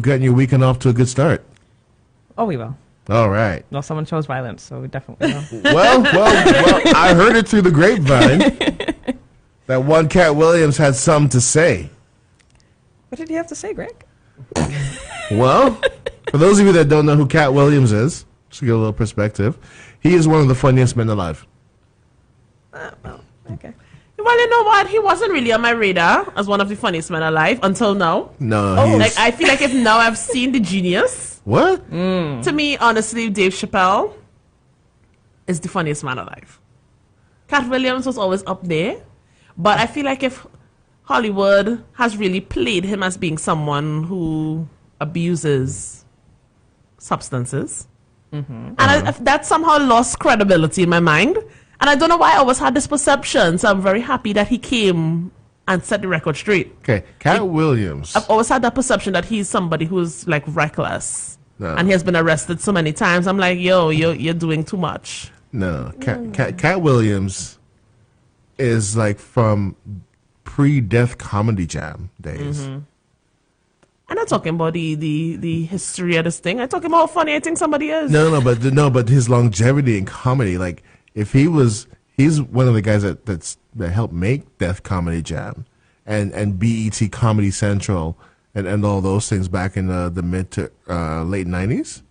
getting your weekend off to a good start. Oh, we will. All right. Well, someone chose violence, so we definitely will. Well, I heard it through the grapevine that one Katt Williams had something to say. What did you have to say, Greg? Well, for those of you that don't know who Katt Williams is, just to get a little perspective, he is one of the funniest men alive. Okay. Well, you know what? He wasn't really on my radar as one of the funniest men alive until now. No, Like, I feel like if now I've seen the genius, what? to me, honestly, Dave Chappelle is the funniest man alive. Katt Williams was always up there, but I feel like if Hollywood has really played him as being someone who abuses substances, and that somehow lost credibility in my mind. And I don't know why I always had this perception, so I'm very happy that he came and set the record straight. Okay, Katt Williams. I've always had that perception that he's somebody who's like reckless, No. and he has been arrested so many times. I'm like, yo, you're doing too much. No, Katt Williams is like from pre-Death Comedy Jam days. I'm not talking about the history of this thing. I'm talking about how funny I think somebody is. No, but his longevity in comedy, like if he's one of the guys that helped make Death Comedy Jam and BET Comedy Central and all those things back in the mid to late 90s.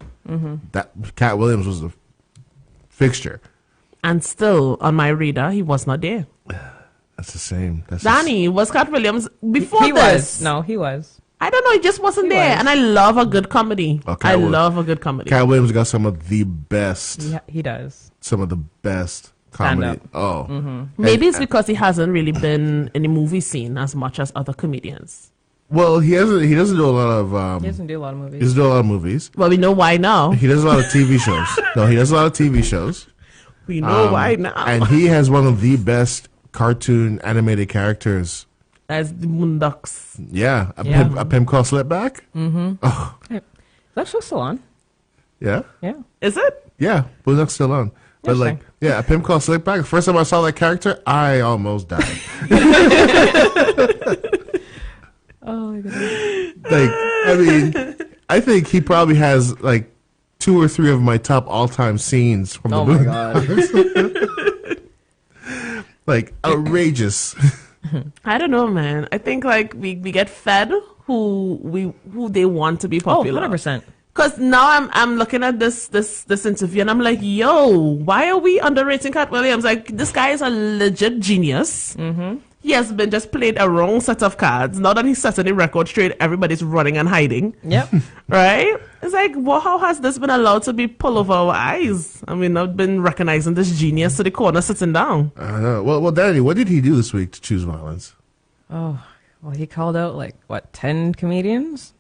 That Katt Williams was a fixture. And still on my radar, he was not there. That's the same. Danny, was Katt Williams before He this? was. No, he was. I don't know. He just wasn't He there. was. And I love a good comedy. Oh, I love a good comedy. Katt Williams got some of the best. Yeah, he does. Some of the best comedy. Stand-up. Oh. Maybe it's because he hasn't really been in the movie scene as much as other comedians. Well, he doesn't do a lot of. He doesn't do a lot of He movies. doesn't do a lot of movies. Well, we know why now. He does a lot of TV shows. No, he does a lot of TV shows. We know why now. And he has one of the best cartoon animated characters. As the Moondocks. Yeah, Yeah. A Pimp Called Slipback. Is that show still on? Yeah, Yeah. Is it? yeah, Boondocks still on. But like, Interesting. yeah, A Pimp Called Slipback. First time I saw that character, I almost died. Oh my goodness. Like, I mean, I think he probably has like 2 or 3 of my top all-time scenes from the Oh my Boondocks. god. Like outrageous. I don't know, man. I think like we get fed who they want to be Oh, popular. 100%. Because now I'm looking at this interview and I'm like, yo, why are we underrating Katt Williams? Like, this guy is a legit genius. He has been just played a wrong set of cards. Now that he's setting the record straight, everybody's running and hiding. Yep. Right? It's like, well, how has this been allowed to be pulled over our eyes? I mean, I've been recognizing this genius to the corner sitting down. I don't know. Well, Danny, what did he do this week to choose violence? Oh, well, he called out like what, 10 comedians?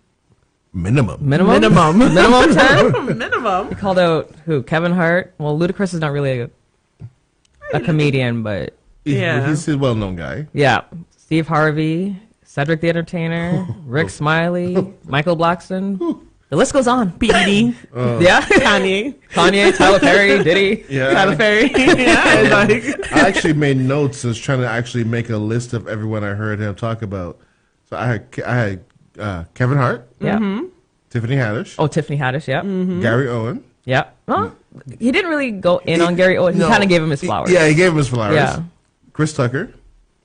Minimum. Minimum 10. Minimum. He called out who? Kevin Hart. Well, Ludacris is not really a comedian, but Yeah. He's a well-known guy. yeah, Steve Harvey, Cedric the Entertainer, Rick Smiley, Michael Blackson. The list goes on. PDD. Yeah, Kanye. Tyler Perry, Diddy. Yeah. Tyler Perry. Yeah. It's like, I actually made notes and was trying to actually make a list of everyone I heard him talk about. So I had Kevin Hart, Yeah. Tiffany Haddish, Oh, Tiffany Haddish. Yeah. Gary Owen. Yeah. Well, he didn't really go in on Gary Owen. He No. kind of gave him his flowers. Yeah, he gave him his flowers. Yeah. Chris Tucker.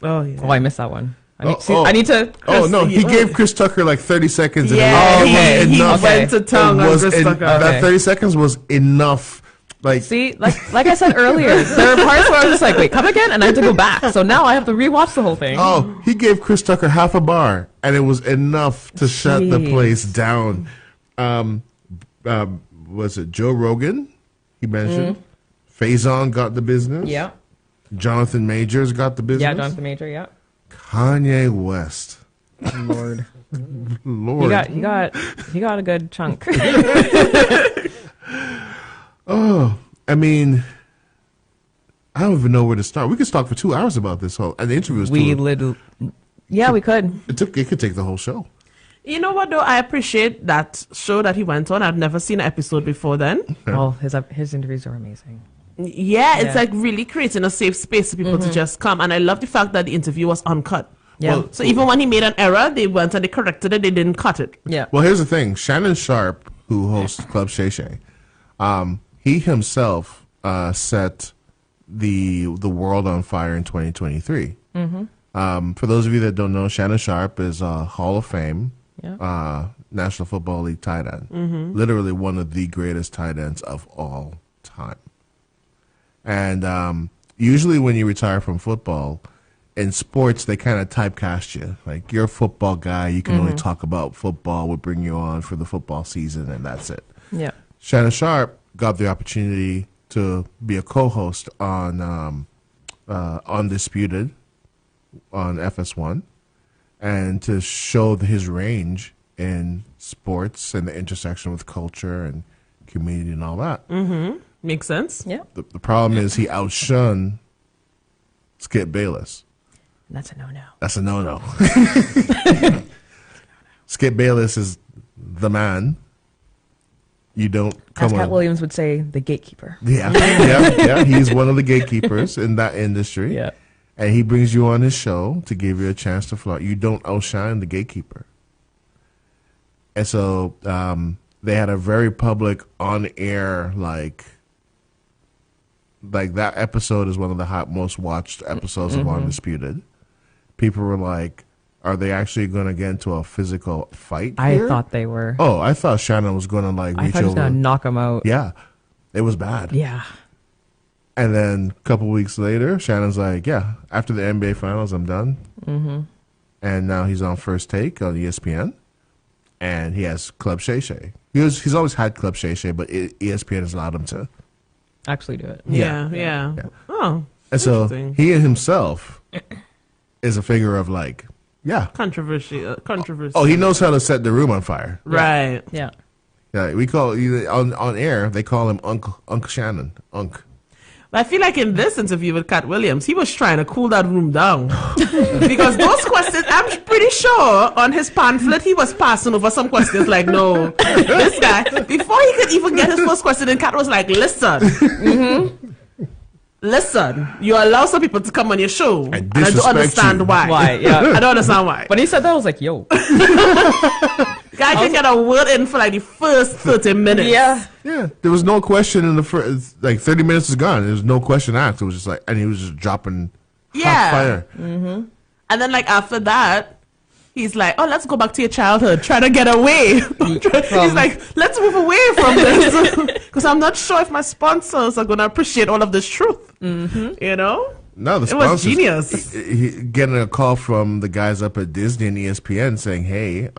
oh, yeah. Oh, I missed that one. I Oh, need to. Oh no, he oh. gave Chris Tucker like 30 seconds. And Yeah, it was okay. he enough. went to town on Chris Tucker. That Okay. 30 seconds was enough. Like, See, like I said earlier, there were parts where I was just like, wait, come again? And I had to go back. So now I have to rewatch the whole thing. oh, he gave Chris Tucker half a bar, and it was enough to shut the Jeez. place down. Was it Joe Rogan? He mentioned. Faison got the business. Yeah. Jonathan Majors got the business. Yeah, Jonathan Major, yeah. Kanye West. Lord. Lord. He got a good chunk. Oh, I mean, I don't even know where to start. We could talk for 2 hours about this whole. And the interview was Yeah, we could. It could take the whole show. You know what, though? I appreciate that show that he went on. I've never seen an episode before then. Well, his interviews are amazing. Yeah, it's Yeah. like really creating a safe space for people to just come. And I love the fact that the interview was uncut. Yeah. Well, So even when he made an error, they went and they corrected it. They didn't cut it. Yeah. Well, here's the thing. Shannon Sharpe, who hosts Club Shay Shay, he himself set the world on fire in 2023. For those of you that don't know, Shannon Sharpe is a Hall of Fame National Football League tight end. Literally one of the greatest tight ends of all time. And usually when you retire from football, in sports, they kind of typecast you. Like, you're a football guy. You can only talk about football. We'll bring you on for the football season, and that's it. Yeah. Shannon Sharpe got the opportunity to be a co-host on Undisputed on FS1 and to show his range in sports and the intersection with culture and community and all that. Makes sense. Yeah. The problem is he outshone Skip Bayless. That's a no-no. That's a no-no. Skip Bayless is the man. You don't come As Katt on. Williams would say, the gatekeeper. Yeah. He's one of the gatekeepers in that industry. Yeah. And he brings you on his show to give you a chance to flout. You don't outshine the gatekeeper. And so they had a very public on-air, like that episode is one of the most watched episodes of Undisputed. People were like, are they actually going to get into a physical fight I here? thought they were. Oh, I thought Shannon was going to I reach thought he was over. going to knock him out. Yeah, it was bad. Yeah. And then a couple weeks later, Shannon's like, yeah, after the NBA Finals, I'm done. And now he's on First Take on ESPN. And he has Club Shay Shay. He's always had Club Shay Shay, but ESPN has allowed him to. Actually do it. Yeah. Oh. And so Interesting. he himself is a figure of like, yeah. Controversy. Oh, he knows how to set the room on fire. Right. Yeah. Yeah, we call on air. They call him Unc Shannon. Unc. But I feel like in this interview with Katt Williams, he was trying to cool that room down. Because those questions, I'm pretty sure on his pamphlet, he was passing over some questions like, no, this guy, before he could even get his first question, and Katt was like, listen, listen, you allow some people to come on your show, and I don't understand you. why. Why? Yeah. I don't understand why. When he said that, I was like, yo. Guy can get a word in for like the first 30 minutes. Yeah. Yeah, there was no question in the first, like 30 minutes is gone. There was no question asked. It was just like, and he was just dropping hot fire. And then like after that, he's like, oh, let's go back to your childhood. Try to get away. He's like, let's move away from this. Because I'm not sure if my sponsors are going to appreciate all of this truth. You know? No, the It was sponsors, genius. getting a call from the guys up at Disney and ESPN saying, hey,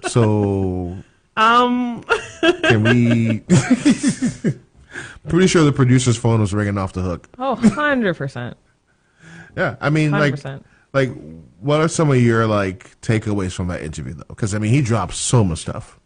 so can we... Pretty sure the producer's phone was ringing off the hook. Oh, 100%. Yeah, I mean, 100%. like, what are some of your, like, takeaways from that interview, though? Because, I mean, he dropped so much stuff.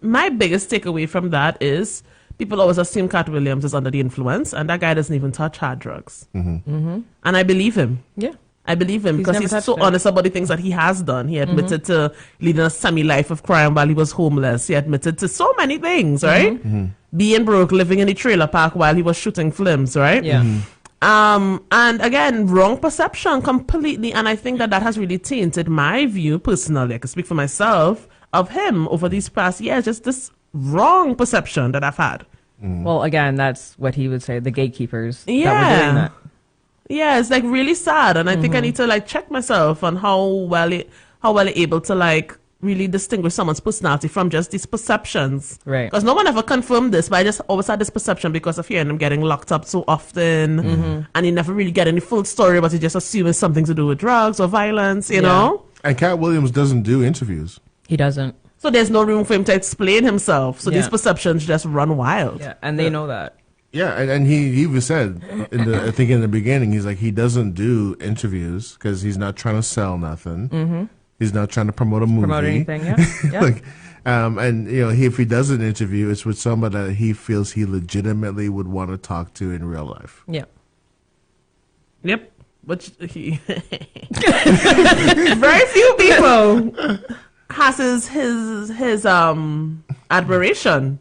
My biggest takeaway from that is people always assume Katt Williams is under the influence, and that guy doesn't even touch hard drugs. And I believe him. Yeah. I believe him because never he's touched so it. honest about the things that he has done. He admitted to leading a semi-life of crime while he was homeless. He admitted to so many things, right? Being broke, living in a trailer park while he was shooting films, right? Yeah. And again, wrong perception completely. And I think that has really tainted my view personally. I can speak for myself of him over these past years. Just this wrong perception that I've had. Well, again, that's what he would say, the gatekeepers that were Yeah. doing that. Yeah, it's like really sad, and I think I need to like check myself on how well able to like really distinguish someone's personality from just these perceptions. Right. Because no one ever confirmed this, but I just always had this perception because of hearing him getting locked up so often, and you never really get any full story, but you just assume it's something to do with drugs or violence, you know. And Katt Williams doesn't do interviews. He doesn't. So there's no room for him to explain himself. So these Yeah. perceptions just run wild. Yeah. And they know that. Yeah, and he even said, I think in the beginning, he's like, he doesn't do interviews because he's not trying to sell nothing. He's not trying to promote a movie. Promote anything, yeah. Yeah. Like, and you know, if he does an interview, it's with somebody that he feels he legitimately would want to talk to in real life. Yeah. Yep. Which he very few people has his admiration.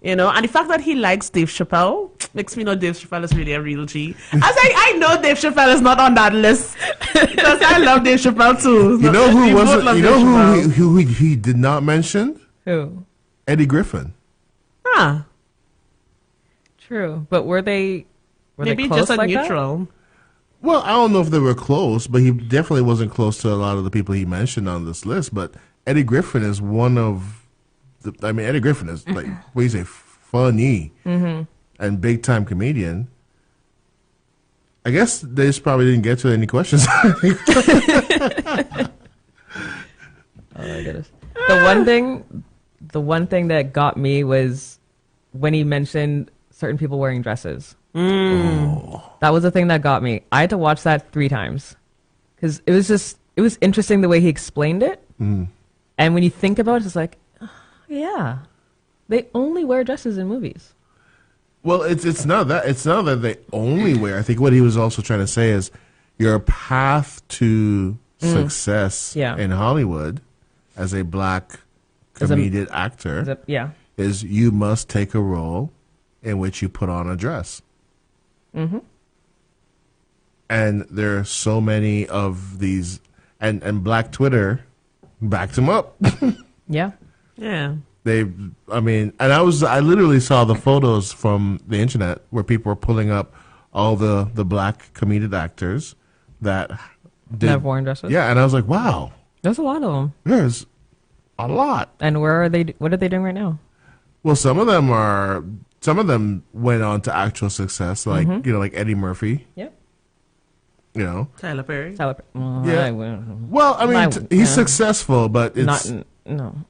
You know, and the fact that he likes Dave Chappelle makes me know Dave Chappelle is really a real G. I know Dave Chappelle is not on that list because I love Dave Chappelle too. You know who We both wasn't? love You Dave know Chappelle. who he did not mention? Who? Eddie Griffin. Ah, True. But were they maybe close just a like that? neutral. Well, I don't know if they were close, but he definitely wasn't close to a lot of the people he mentioned on this list. But Eddie Griffin is one of the. I mean, Eddie Griffin is like what do you say, funny and big time comedian. I guess they just probably didn't get to any questions. Oh my goodness. The one thing that got me was when he mentioned certain people wearing dresses. That was the thing that got me. I had to watch that 3 times because it was interesting the way he explained it. And when you think about it, it's like, oh, yeah, they only wear dresses in movies. Well, it's not that they only wear. I think what he was also trying to say is your path to success in Hollywood as a black comedic actor is you must take a role in which you put on a dress. And there are so many of these, and Black Twitter backed him up. Yeah. Yeah. I literally saw the photos from the internet where people were pulling up all the black comedic actors that did. Have worn dresses. Yeah, and I was like, wow, There's a lot of them. there's a lot. And where are they? What are they doing right now? Well, some of them went on to actual success, like like Eddie Murphy. Yep. You know, Tyler Perry. Yeah. Well, I mean, he's successful, but it's no.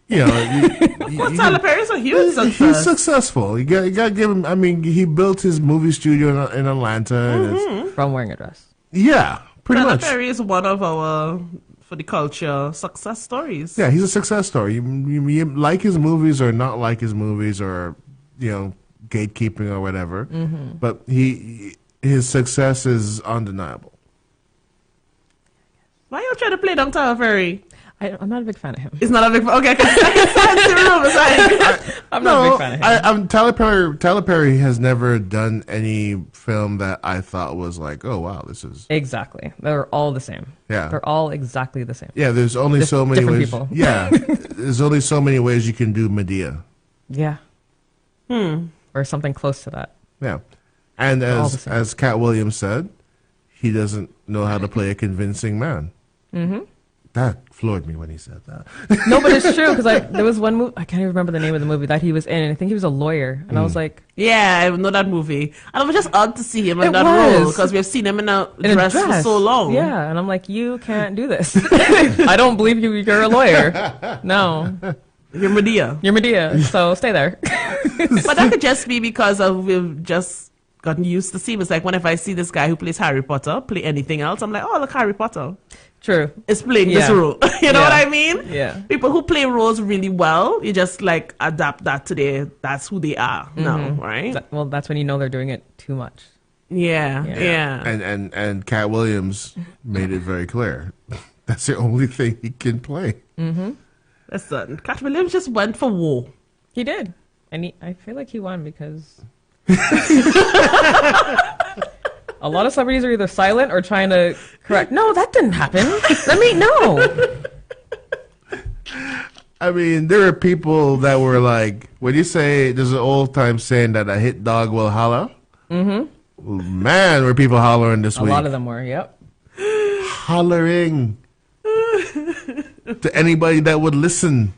you know, Tyler Perry's a huge success. he's successful. You got to give him. I mean, he built his movie studio in Atlanta, and it's, From wearing a dress. yeah, pretty Tyler much. Perry is one of our, for the culture, success stories. Yeah, he's a success story. You like his movies or not like his movies or gatekeeping or whatever, but his success is undeniable. Why you trying to play down Tyler Perry? I'm not a big fan of him. It's not a big okay. Cause I'm not a big fan of him. Tyler Perry has never done any film that I thought was like, oh wow, this is Exactly. They're all the same. Yeah. They're all exactly the same. yeah. There's only Just so many different ways. people. Yeah, there's only so many ways you can do Medea. Yeah. Or something close to that. Yeah, and all the same. as Katt Williams said, he doesn't know how to play a convincing man. That floored me when he said that. No, but it's true because there was one movie, I can't even remember the name of the movie that he was in, and I think he was a lawyer, and I was like, Yeah, I know that movie. And it was just odd to see him in It that was. role because we've seen him in a in a dress for so long. Yeah, and I'm like, you can't do this. I don't believe you're a lawyer. No, You're Medea. you're Medea, so stay there. But that could just be because we've just gotten used to seeing. It's like whenever I see this guy who plays Harry Potter play anything else, I'm like, oh, look, Harry Potter True. is playing this Yeah. role. You know Yeah. what I mean? Yeah. People who play roles really well, you just like adapt that to that's who they are now, right? Well, that's when you know they're doing it too much. Yeah, Yeah. yeah. And Katt Williams made it very clear that's the only thing he can play. Listen, Katt Williams just went for war. He did, and I feel like he won because a lot of celebrities are either silent or trying to correct. No, that didn't happen. Let me know. I mean, there are people that were like, when you say there's an old time saying that a hit dog will holler. Man, were people hollering this A week? lot of them were. Yep. Hollering to anybody that would listen.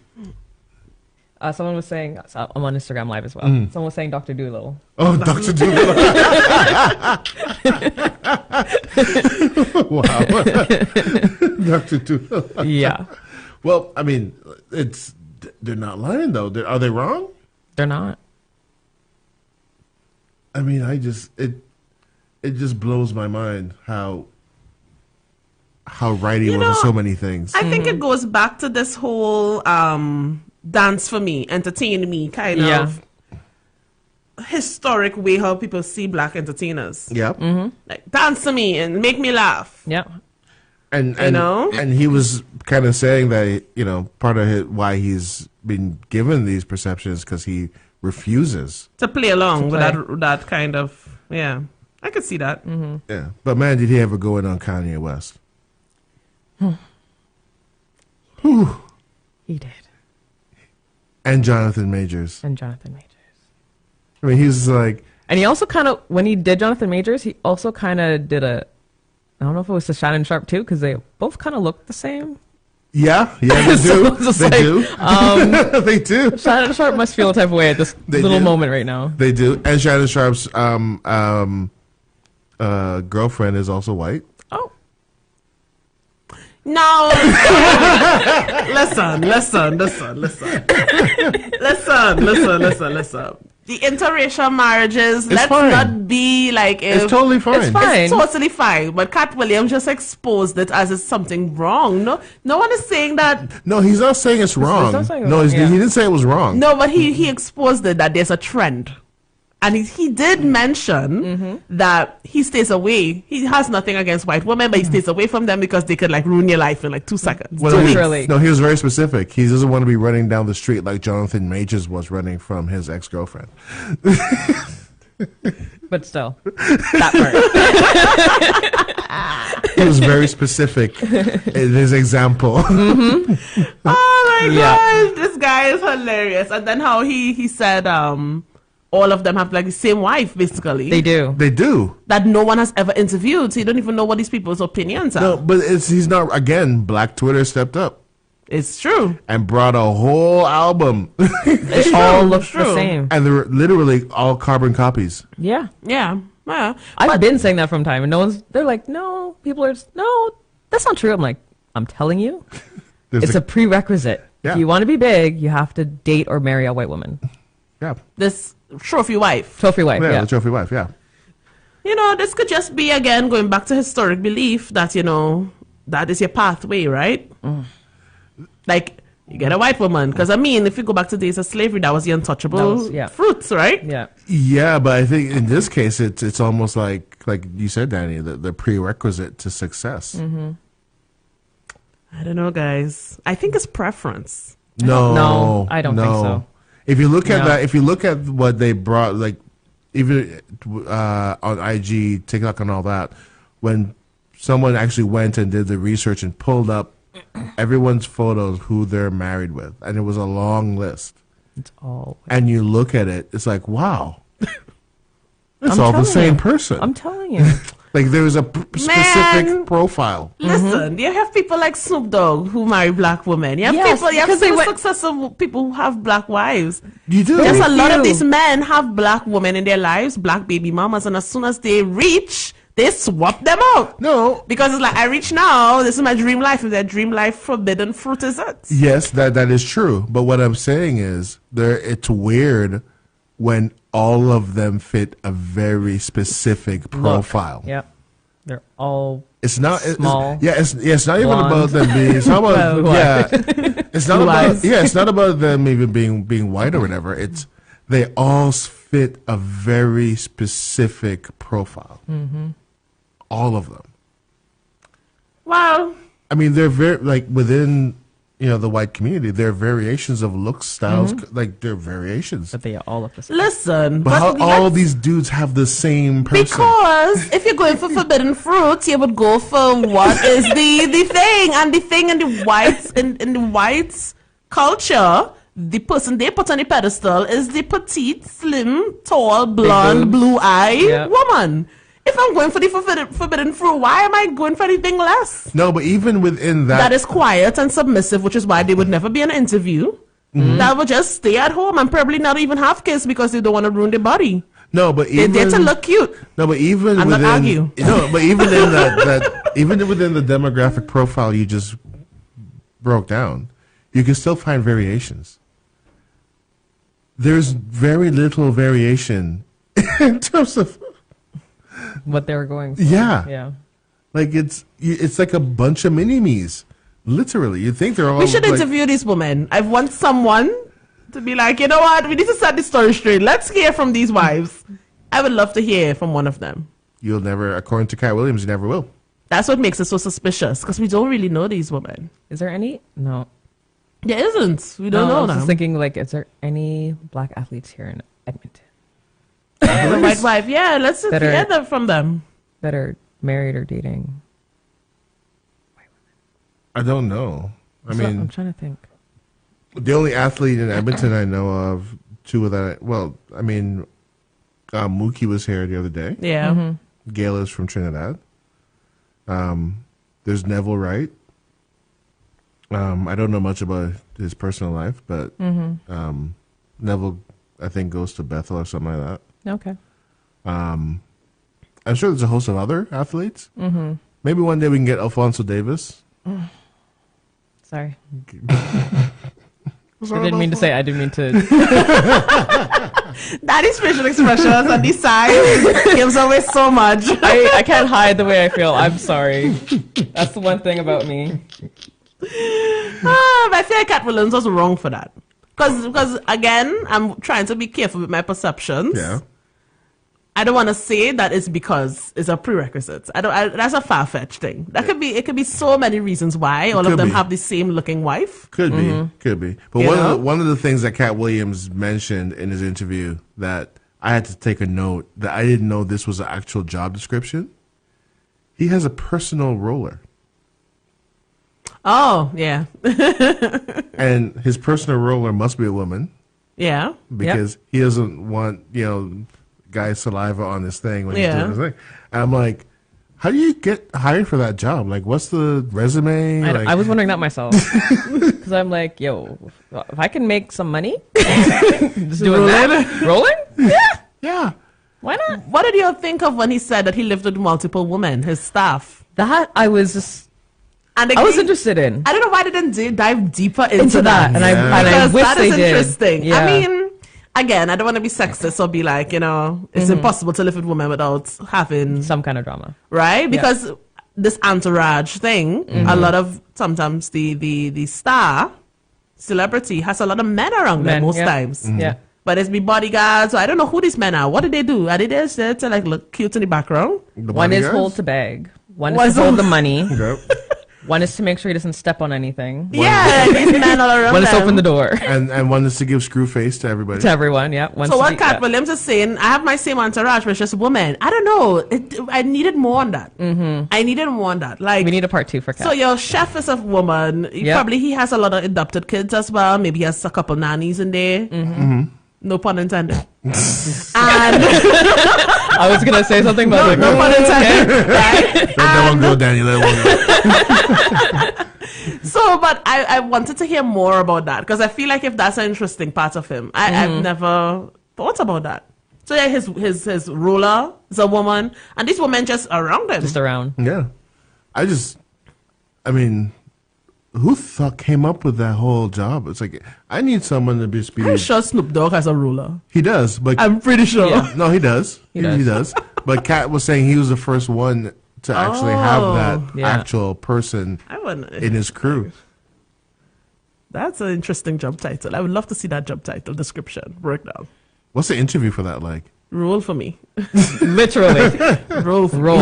Someone was saying, I'm on Instagram Live as well. Someone was saying Dr. Doolittle. Oh, Dr. Doolittle. Wow. Dr. Doolittle. Yeah. Well, I mean, they're not lying though. Are they wrong? They're not. I mean, it just blows my mind how right he was in so many things. I think it goes back to this whole dance for me, entertain me kind of historic way how people see black entertainers. Yep. Like dance to me and make me laugh. Yeah. And You know? and he was kind of saying that, you know, part of why he's been given these perceptions because he refuses To play along with play. that kind of, yeah. I could see that. Mm-hmm. Yeah, but man, did he ever go in on Kanye West? Whew. He did. And Jonathan Majors. And Jonathan Majors. I mean, he was like, And he also kind of, when he did Jonathan Majors, he also kind of did I don't know if it was to Shannon Sharpe too, because they both kind of looked the same. yeah, they do, So it's just they like, do, they do, Shannon Sharpe must feel a type of way at this They little do. moment right now. they do. And Shannon Sharpe's girlfriend is also white. Oh. No. Listen. The interracial marriages, let's fine. not be like if It's totally fine. It's fine. It's totally fine. But Katt Williams just exposed it as it's something wrong. No one is saying that. No, he's not saying it's wrong. not saying it's No, wrong, yeah. he didn't say it was wrong. No, but he exposed it that there's a trend. And he did mention that he stays away. He has nothing against white women, but he stays away from them because they could like ruin your life in like 2 seconds. Well, 2 weeks. Literally. No, he was very specific. He doesn't want to be running down the street like Jonathan Majors was running from his ex-girlfriend. But still, that part. He was very specific in his example. Oh my Yeah. gosh, this guy is hilarious. And then how he said all of them have like the same wife basically. They do. They do. That no one has ever interviewed, so you don't even know what these people's opinions are. No, but he's not. Again, Black Twitter stepped up It's true. and brought a whole album, It true, all looks true. the same. and they're literally all carbon copies. Yeah. Yeah. I've been saying that from time, and they're like, no, people are, no, that's not true. I'm like, I'm telling you, There's it's a prerequisite. Yeah. If you want to be big, you have to date or marry a white woman. yeah, This trophy wife. Trophy wife, yeah, yeah. the trophy wife, yeah. You know, this could just be again going back to historic belief that, you know, that is your pathway, right? Like you get a white woman. Because I mean, if you go back to days of slavery, that was the untouchable yeah. fruits, right? Yeah. Yeah, but I think in this case, it's almost like you said, Danny, the prerequisite to success. I don't know, guys. I think it's preference. No, I don't think so. If you look at No. that, if you look at what they brought, like even on IG, TikTok, and all that, when someone actually went and did the research and pulled up everyone's photos who they're married with, and it was a long list, It's all. and you look at it, it's like, wow, it's I'm all the telling same you. person. I'm telling you. Like there's a specific Man. profile. Listen, you have people like Snoop Dogg who marry black women. You have Yes, people, you have because they super went- successful people who have black wives. You do. There's a Very lot of few. these men have black women in their lives, black baby mamas, and as soon as they reach, they swap them out. No. Because it's like, I reach now, this is my dream life. If their dream life forbidden fruit is it? Yes, that is true. But what I'm saying is, it's weird when all of them fit a very specific profile. Yep. They're all It's not Small, It's not even blonde. about them being. It's not about Blue yeah. It's not Blue about eyes. yeah. It's not about them even being white or whatever. It's they all fit a very specific profile. All of them. Well, I mean, they're very like within the white community. There are variations of looks, styles. Like there are variations. but they all look the same. listen. But how all let's- these dudes have the same person? Because if you're going for forbidden fruits, you would go for what is the thing, and the thing in the whites in the whites culture, the person they put on the pedestal is the petite, slim, tall, blonde, boobs. blue-eyed Yeah. woman. If I'm going for the forbidden fruit, why am I going for anything less? No, but even within That is quiet and submissive, which is why they would never be in an interview. That would just stay at home and probably not even have kids because they don't want to ruin their body. no, but They're even there to look cute. no, but even I'm not within argue. no, but even in that even within the demographic profile you just broke down, you can still find variations. There's very little variation in terms of What they were going for. yeah. Yeah. Like it's like a bunch of mini-me's. Literally, you think they're all. We should like, interview these women. I want someone to be like, you know what? We need to set the story straight. Let's hear from these wives. I would love to hear from one of them. You'll never, according to Katt Williams, you never will. That's what makes it so suspicious, because we don't really know these women. Is there any? No. There isn't. We don't No, I know was them. just thinking, like, is there any black athletes here in Edmonton The right wife. Yeah, let's just Better- hear them from them. that are married or dating? I don't know. I So, I'm mean, trying to think. the only athlete in Edmonton I know of, two of that. Well, I mean, Mookie was here the other day. Yeah. Mm-hmm. Gail is from Trinidad. There's Neville Wright. I don't know much about his personal life, but Neville, I think, goes to Bethel or something like that. Okay. I'm sure there's a host of other athletes. Maybe one day we can get Alfonso Davis. Sorry. What's I wrong didn't with mean to say. I didn't mean to. Daddy's facial expressions on this side gives away so much. I can't hide the way I feel. I'm sorry. That's the one thing about me. But I feel like Katt Williams was wrong for that. Because again, I'm trying to be careful with my perceptions. Yeah. I don't want to say that it's because it's a prerequisite. That's a far-fetched thing. It could be so many reasons why all of could them be. have the same looking wife. Could be. But You one know? one of the things that Katt Williams mentioned in his interview that I had to take a note that I didn't know this was an actual job description. He has a personal roller, Oh, yeah. and his personal roller must be a woman Yeah. because he doesn't want guy's saliva on his thing when he's Yeah. doing his thing. And I'm like, how do you get hired for that job? Like, what's the resume? Like, I was wondering that myself. Because I'm like, yo, if I can make some money just doing that, rolling? yeah. Why not? What did you think of when he said that he lived with multiple women, his staff? That I was just, And I was again, interested in. I don't know why they didn't dive deeper into that. And Yeah. I Because wish that they is did. interesting. Yeah. I mean, again, I don't want to be sexist or be like, it's impossible to live with women without having, Some kind of drama. right? Because this entourage thing, a lot of, sometimes the star celebrity has a lot of men around them Men, most yeah. times. Yeah. But it's be bodyguards. So I don't know who these men are. What do they do? Are they there to like look cute in the background? The One is bodyguards? hold to bag. One One's is to hold hold- the money. Yep. One is to make sure he doesn't step on anything. Yeah, these men all around One is to them. open the door and one is to give screw face to everybody. to everyone. Yeah. One's So to what be- Katt Williams is saying, I have my same entourage, but it's just women. I don't know. I needed more on that. I needed more on that. Like, We need a part 2 for Kat. so your chef is a woman. Yep. Probably he has a lot of adopted kids as well. Maybe he has a couple nannies in there. No pun intended. And I was gonna say something, but I was no like, pun intended. Right? Let that one go, Danny. Let that one go. So, but I wanted to hear more about that because I feel like if that's an interesting part of him, I've never thought about that. So yeah, his ruler is a woman, and these women just around him. just around. Yeah. I mean, who came up with that whole job? It's like, I need someone to be I'm speed. sure Snoop Dogg has a ruler. He does, but I'm pretty sure. Yeah. no, he does. He does. But Kat was saying he was the first one to actually have that Yeah. actual person I wouldn't. in his crew. That's an interesting job title. I would love to see that job title description breakdown. What's the interview for that like? Rule for me. Literally. Roll for me. Roll.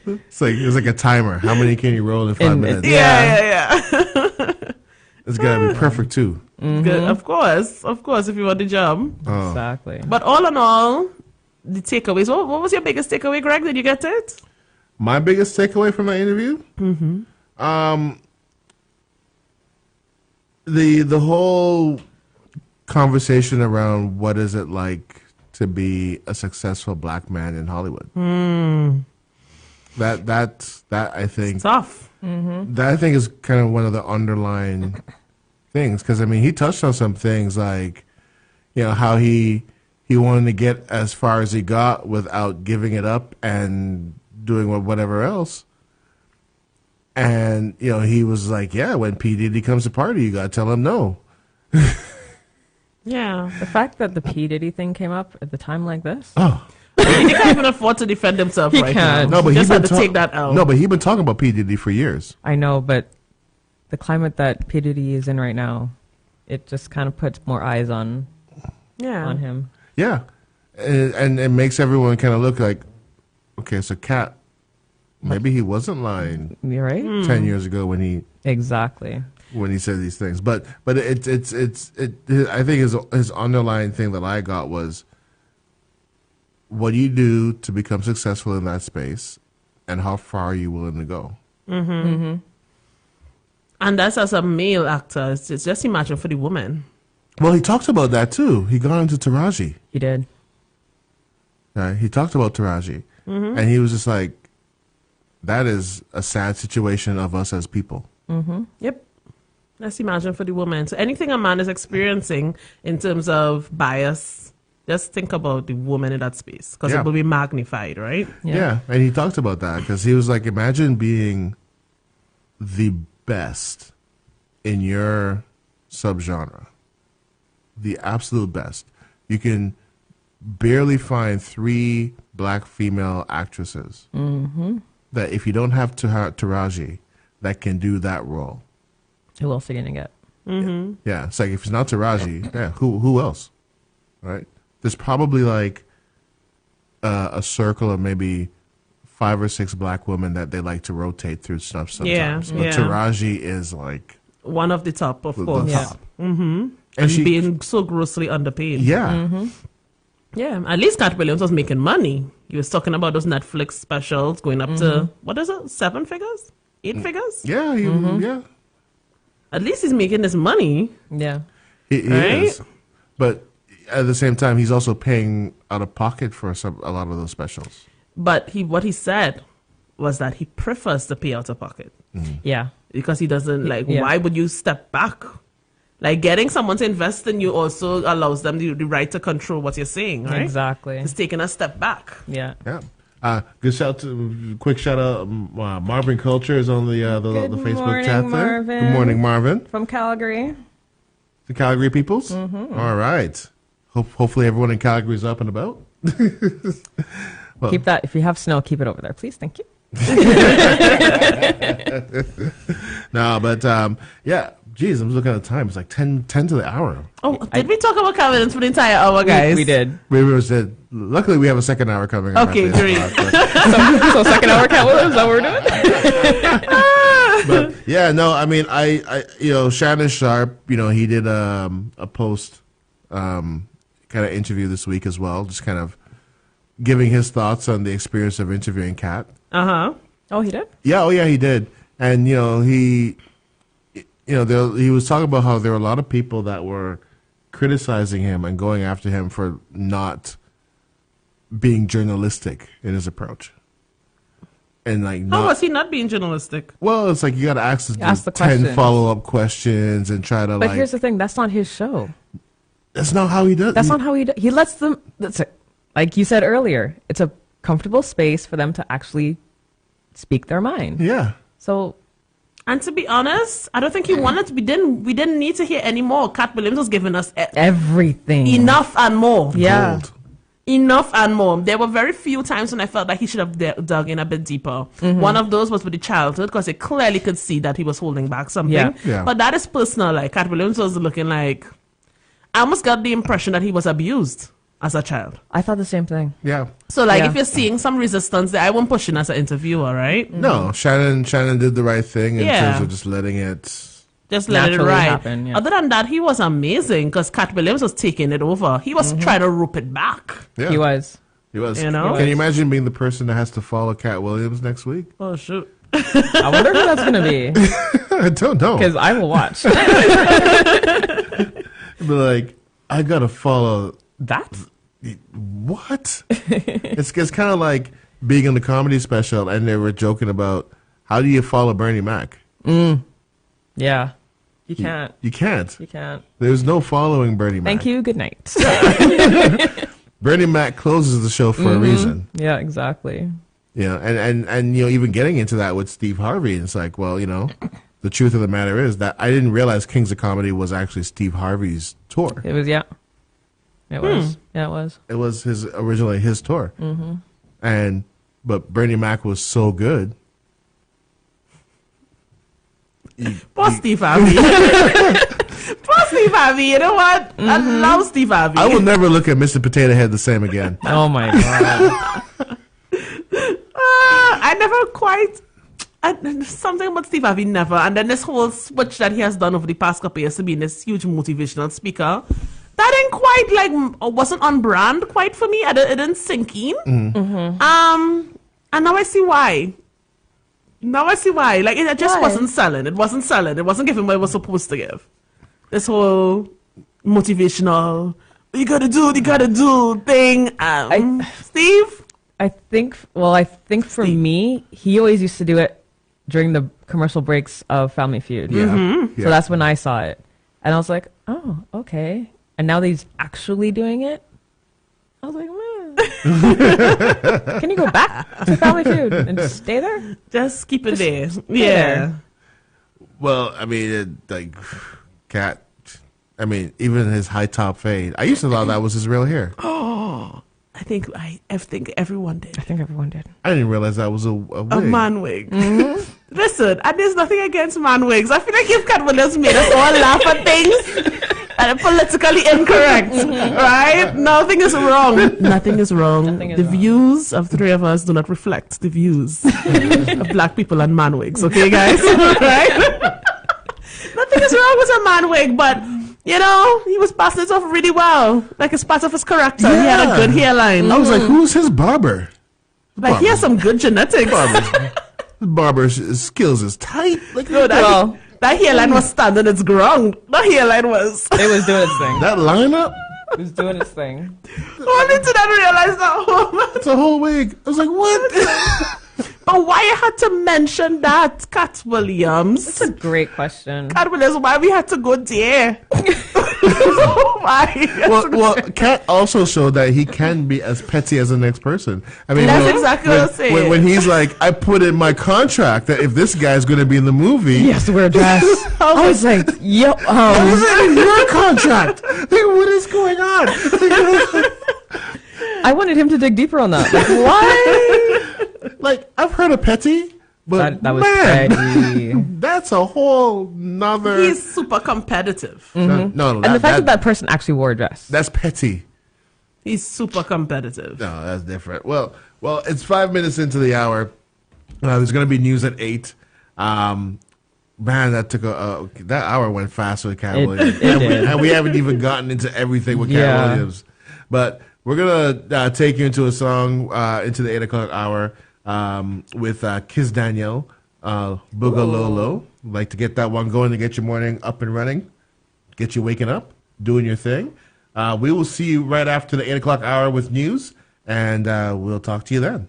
It's like a timer. How many can you roll in 5 minutes? Yeah. It's gotta be perfect too. Good. Of course. If you want the job. Oh. Exactly. But all in all, the takeaways. What was your biggest takeaway, Greg? Did you get it? My biggest takeaway from that interview, the whole conversation around what is it like to be a successful black man in Hollywood. That I think Tough. that I think is kind of one of the underlying things, because I mean he touched on some things like, how he wanted to get as far as he got without giving it up and doing whatever else. And he was like, yeah, when P. Diddy comes to party, you gotta tell him no. Yeah. The fact that the P. Diddy thing came up at the time like this. Oh He can't even afford to defend himself He right can't. now. no, but he he's just been had to take that out. No, but he's been talking about P. Diddy for years. I know, but the climate that P. Diddy is in right now, it just kind of puts more eyes on Yeah. him. Yeah, and it makes everyone kind of look like, okay, so Katt, maybe he wasn't lying You're right. 10 years ago when he Exactly. said these things. But it's I think his underlying thing that I got was what do you do to become successful in that space, and how far are you willing to go? And that's as a male actor. It's just imagine for the woman. Well, he talked about that too. He got into Taraji. He did. He talked about Taraji, and he was just like, "That is a sad situation of us as people." Yep. Let's imagine for the woman. So anything a man is experiencing in terms of bias, just think about the woman in that space because Yeah. it will be magnified, right? Yeah, and he talked about that because he was like, "Imagine being the best in your subgenre, the absolute best. You can barely find 3 black female actresses that if you don't have Taraji that can do that role." Who else are you gonna get? Yeah, it's like if it's not Taraji, yeah, who else, right? There's probably like a circle of maybe 5 or 6 black women that they like to rotate through stuff sometimes. Yeah, But yeah. Taraji is like One of the top, of the course. top. And she- being so grossly underpaid. Yeah, Yeah, at least Katt Williams was making money. He was talking about those Netflix specials going up to, what is it, 7 figures? 8 figures? yeah, yeah. At least he's making this money. Yeah. He Right? is. But at the same time, he's also paying out of pocket for a lot of those specials. But what he said was that he prefers to pay out of pocket. Yeah. Because he doesn't, like, Yeah. why would you step back? Like, getting someone to invest in you also allows them the right to control what you're saying, right? Exactly. It's taking a step back. Yeah. Yeah. Quick shout out. Marvin Culture is on the Facebook morning, chat there. Marvin. Good morning, Marvin. From Calgary. The Calgary peoples. All right. Hopefully everyone in Calgary is up and about. Well, Keep that. If you have snow, keep it over there, please. Thank you. no, but yeah. Geez, I'm looking at the time. It's like 10 to the hour. Oh, did we talk about confidence for the entire hour, guys? We did. We said. Luckily, we have a second hour coming. up Okay, after great. this podcast. So second hour Katt Williams, is that what we're doing? But yeah, no, I mean, I Shannon Sharpe, he did a post kind of interview this week as well, just kind of giving his thoughts on the experience of interviewing Katt. Uh-huh. Oh, he did? Yeah, he did, and he was talking about how there were a lot of people that were criticizing him and going after him for not being journalistic in his approach. And like, How was he not being journalistic? well, it's like you got to ask the 10 questions. follow-up questions and try to But here's the thing. That's not his show. that's not how he does. That's not how he does. He lets them, that's it. Like you said earlier, it's a comfortable space for them to actually speak their mind. Yeah. So And to be honest, I don't think he wanted to. We didn't need to hear any more. Katt Williams was giving us everything. enough and more. Yeah. Gold. Enough and more. There were very few times when I felt like he should have dug in a bit deeper. One of those was with the childhood because they clearly could see that he was holding back something. Yeah. Yeah. But that is personal. Like Katt Williams was looking like, I almost got the impression that he was abused as a child. I thought the same thing. Yeah. So like, Yeah. if you're seeing some resistance there, I won't push in as an interviewer, right? No, Shannon did the right thing in Yeah. terms of just letting it. Just let it Naturally ride. happen, yeah. Other than that, he was amazing because Katt Williams was taking it over. He was trying to rope it back. Yeah. He was. He was. You know? Can you imagine being the person that has to follow Katt Williams next week? Oh shoot! I wonder who that's going to be I don't know. because I will watch. Be like, I gotta follow. That? What? it's kind of like being in the comedy special, and they were joking about how do you follow Bernie Mac? Yeah. You can't. You can't. You can't. There's no following Bernie Mac. Thank you. Good night. Bernie Mac closes the show for a reason. Yeah, exactly. And even getting into that with Steve Harvey, it's like, well, the truth of the matter is that I didn't realize Kings of Comedy was actually Steve Harvey's tour. It was, yeah. It was. Yeah, it was. It was originally his tour. But Bernie Mac was so good. Poor Steve Harvey. Poor Steve Harvey. You know what? I love Steve Harvey. I will never look at Mr. Potato Head the same again. Oh, my God. I never quite. Something about Steve Harvey never. And then this whole switch that he has done over the past couple years to being this huge motivational speaker, that didn't quite wasn't on brand quite for me. It didn't sink in. And now I see why. Like it just wasn't selling. It wasn't selling. It wasn't giving what it was supposed to give. This whole motivational, you gotta do thing. Steve? I think for me, he always used to do it during the commercial breaks of Family Feud. Yeah. So that's when I saw it. And I was like, oh, okay. And now that he's actually doing it, I was like, man. Can you go back to Family Feud and just stay there? Just keep it there. Yeah. There. Well, I mean, Katt. I mean, even his high top fade. I used to thought that was his real hair. I think everyone did. I think everyone did. I didn't realize that was a wig. A man wig. Listen, and there's nothing against man wigs. I feel like if Katt Williams made us all laugh at things that are politically incorrect, right? Nothing is wrong. Nothing is wrong. The views of three of us do not reflect the views of black people and man wigs. Okay, guys? Right? Nothing is wrong with a man wig, but you know, he was passing it off really well. Like it's part of his character. Yeah. He had a good hairline. I was like, who's his barber? Like he has some good genetics. Barber's skills is tight. Like, No, that hairline was standing its ground. That hairline was. It was doing its thing. that lineup, It was doing its thing. Only did I realize that. it's a whole wig. I was like, what? But why you had to mention that, Katt Williams? That's a great question. Katt Williams, why we had to go there? Why? well, Katt also showed that he can be as petty as the next person. I mean, That's exactly what I'm saying. when he's like, I put in my contract that if this guy's going to be in the movie, He has to wear a dress. I was like, yo, this is in your contract. Like, what is going on? I wanted him to dig deeper on that. Like, why? Like, I've heard of petty, but That was man, petty. that's a whole nother. He's super competitive. No, And the fact that person actually wore a dress. that's petty. He's super competitive. No, that's different. Well, it's 5 minutes into the hour. There's going to be news at 8. Man, that took that hour went fast with Katt Williams, and we haven't even gotten into everything with Katt Williams. But we're gonna take you into a song into the 8 o'clock hour with Kiss Daniel, Boogalolo. Like to get that one going to get your morning up and running, get you waking up, doing your thing. We will see you right after the 8 o'clock hour with news, and we'll talk to you then.